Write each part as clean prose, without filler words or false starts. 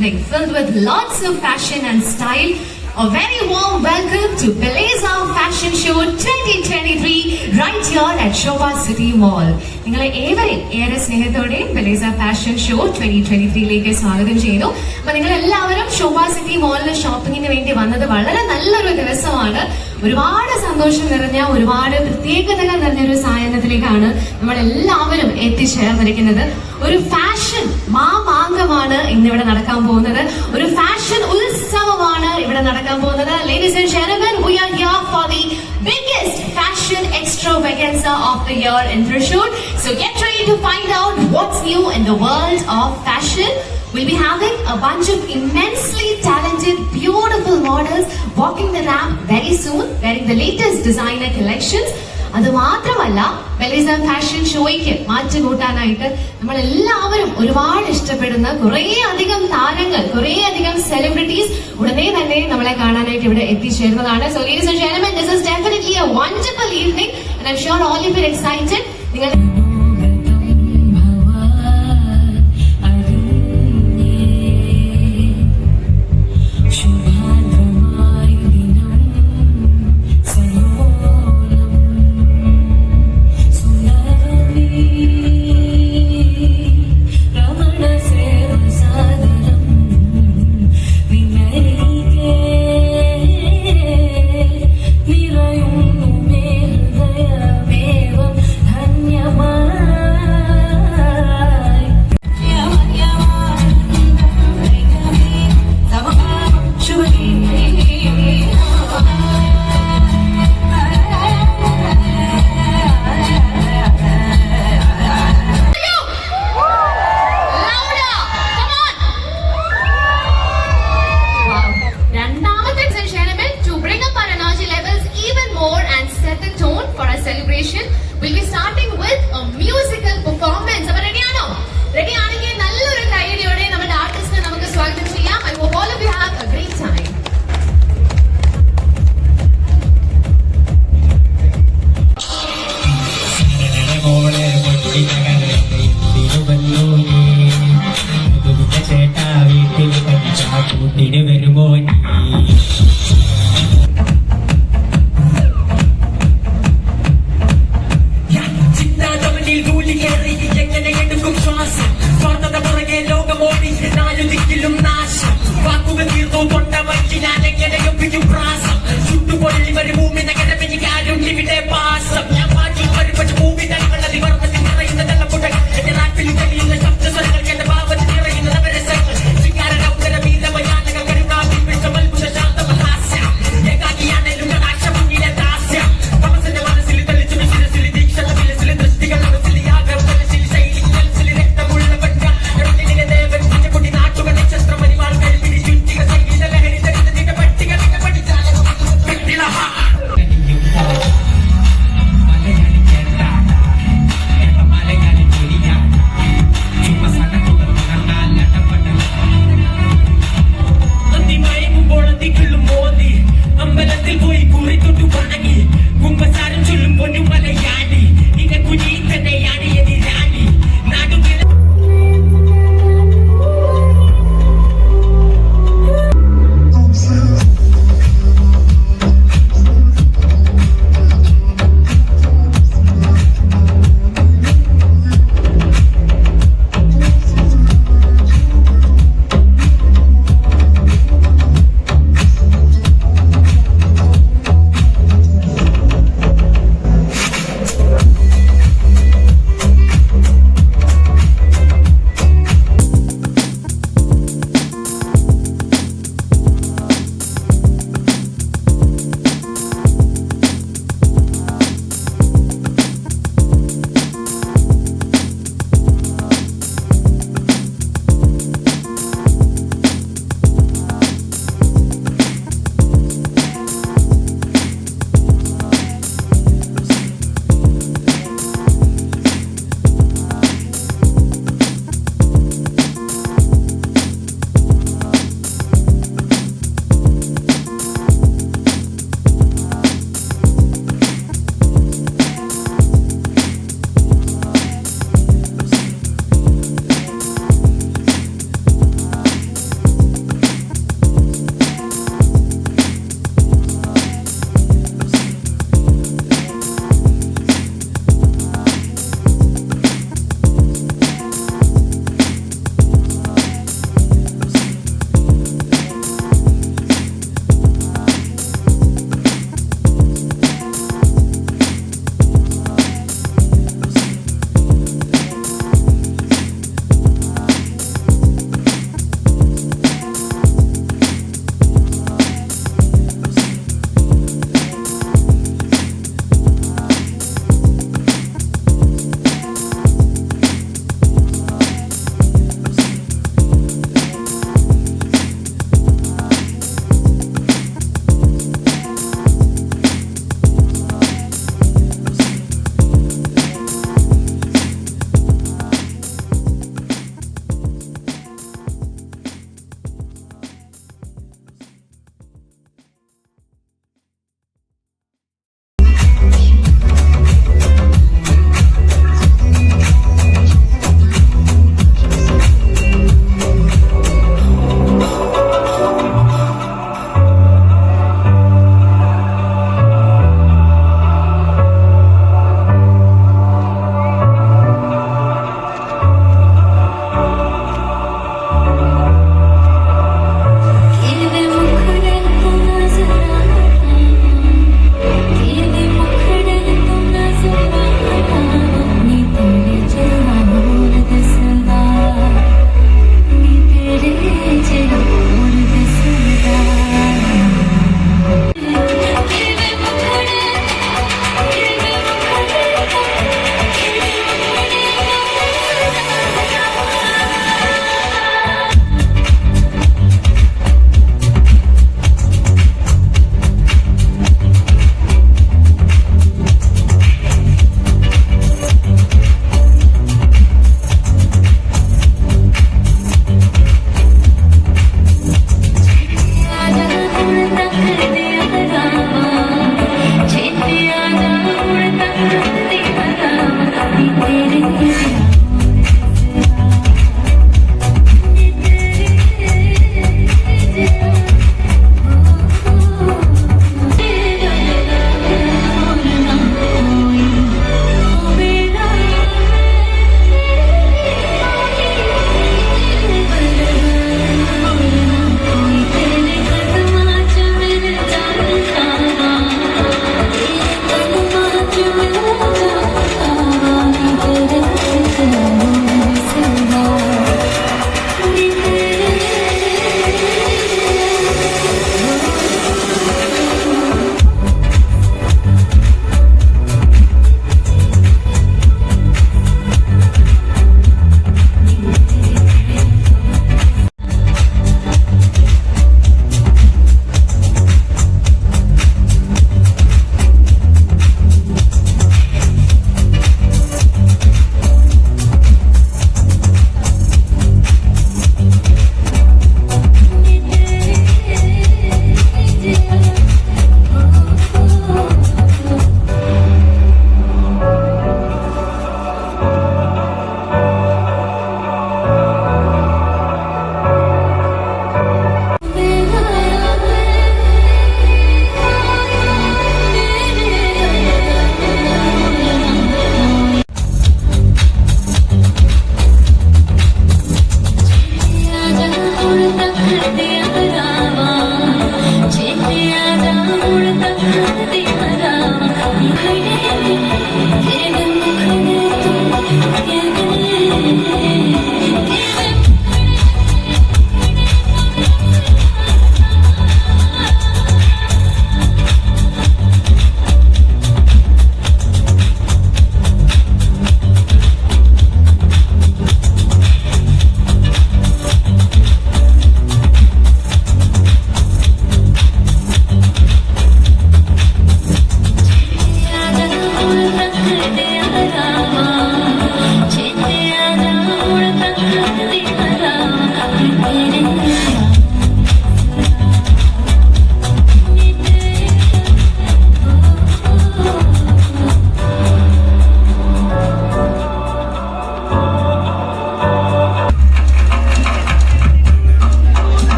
evening filled with lots of fashion and style. A very warm welcome to Beleza Fashion Show 2023 right here at Shobha City Mall. നിങ്ങളെ ഏറെ സ്നേഹത്തോടെ ബെലേസ fashion show 2023ലേക്ക് സ്വാഗതം ചെയ്യുന്നു. അപ്പൊ നിങ്ങൾ എല്ലാവരും ശോഭ സിറ്റി മോളിൽ ഷോപ്പിങ്ങിന് വേണ്ടി വന്നത് വളരെ നല്ലൊരു ദിവസമാണ്. ഒരുപാട് സന്തോഷം നിറഞ്ഞ, ഒരുപാട് പ്രത്യേകതകൾ നിറഞ്ഞൊരു സായാഹ്നത്തിലേക്കാണ് നമ്മൾ എല്ലാവരും എത്തിച്ചേർന്നിരിക്കുന്നത്. ഒരു ഫാഷൻ മാമാങ്കമാണ് ഇന്നിവിടെ നടക്കാൻ പോകുന്നത്. ഒരു ഫാഷൻ ഉത്സവമാണ് ഇവിടെ നടക്കാൻ പോകുന്നത്. Ladies and gentlemen, we are here for the biggest fashion extravaganza of the year in Thrissur. So get ready to find out what's new in the world of fashion. We'll be having a bunch of immensely talented, beautiful models walking the ramp very soon, wearing the latest designer collections. അത് മാത്രമല്ല, ബെലേസ fashion ഷോയ്ക്ക് മാറ്റുകൂട്ടാനായിട്ട് നമ്മൾ എല്ലാവരും ഒരുപാട് ഇഷ്ടപ്പെടുന്ന കുറേ അധികം താരങ്ങൾ, കുറേ അധികം സെലിബ്രിറ്റീസ് ഉടനെ തന്നെ നമ്മളെ കാണാനായിട്ട് ഇവിടെ എത്തിച്ചേരുന്നതാണ്. So ladies and gentlemen, this is definitely a wonderful evening and I'm sure all of you are excited. നിങ്ങൾ Your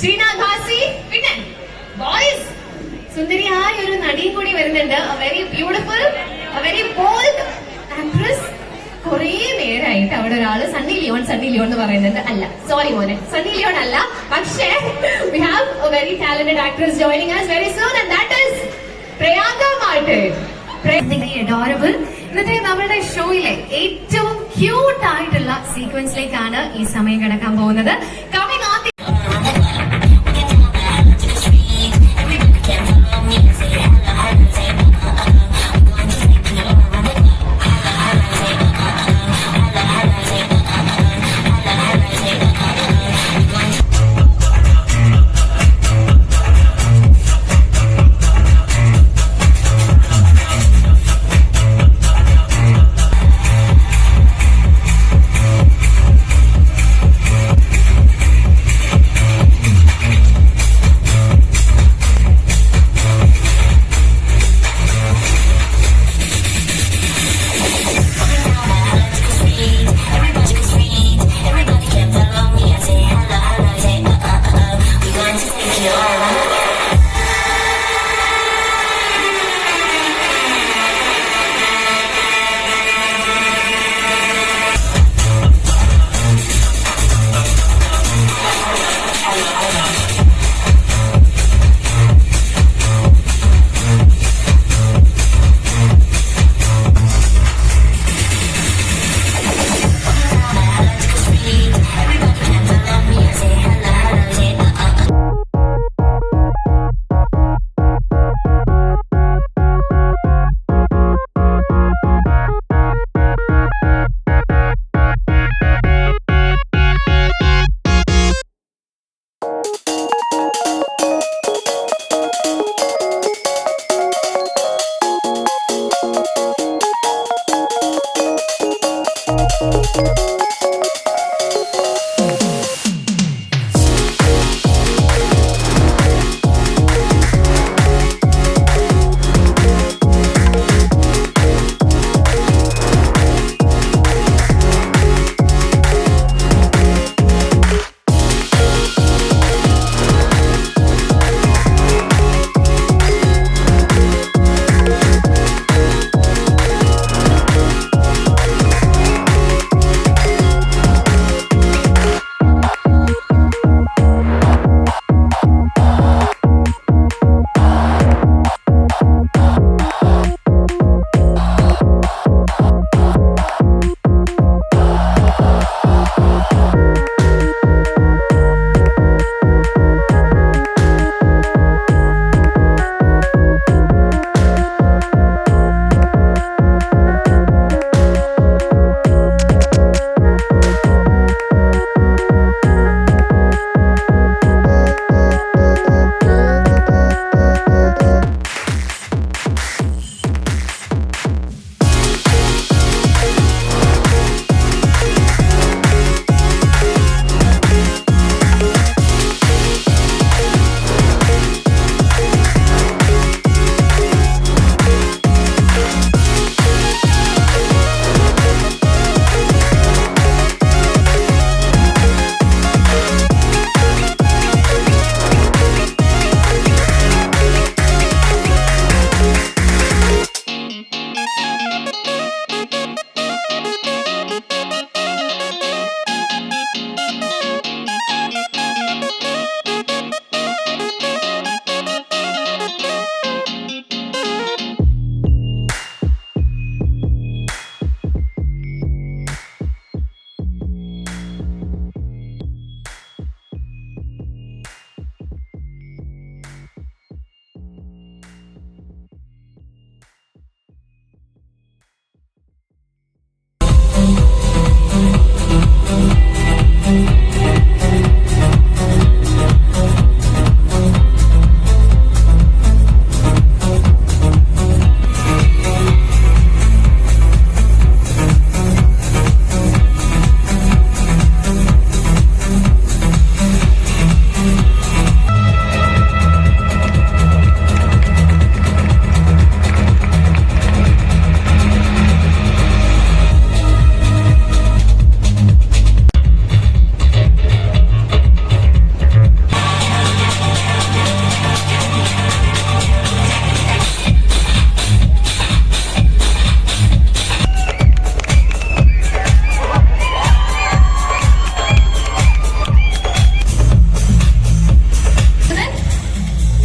ശ്രീനാഥ് ഭാസി, പിന്നെ ബോയ്സ് സുന്ദരിയായ ഒരു നടിയും കൂടി വരുന്നുണ്ട്. Very beautiful, very bold actress. കുറേ നേരമായിട്ട് അവിടെ ഒരാള് സണ്ണി ലിയോൺ എന്ന് പറയുന്നുണ്ട്. അല്ല, സോറി മോനെ, സണ്ണി ലിയോൺ അല്ല. പക്ഷേ we have a very talented actress joining us very soon and that is Prayaga Martin. Adorable. ഇന്നത്തെ നമ്മുടെ ഷോയിലെ ഏറ്റവും ക്യൂട്ട് ആയിട്ടുള്ള സീക്വൻസിലേക്കാണ് ഈ സമയം കിടക്കാൻ പോകുന്നത്. Coming on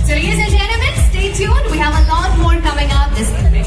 So ladies and gentlemen, stay tuned. We have a lot more coming up this evening.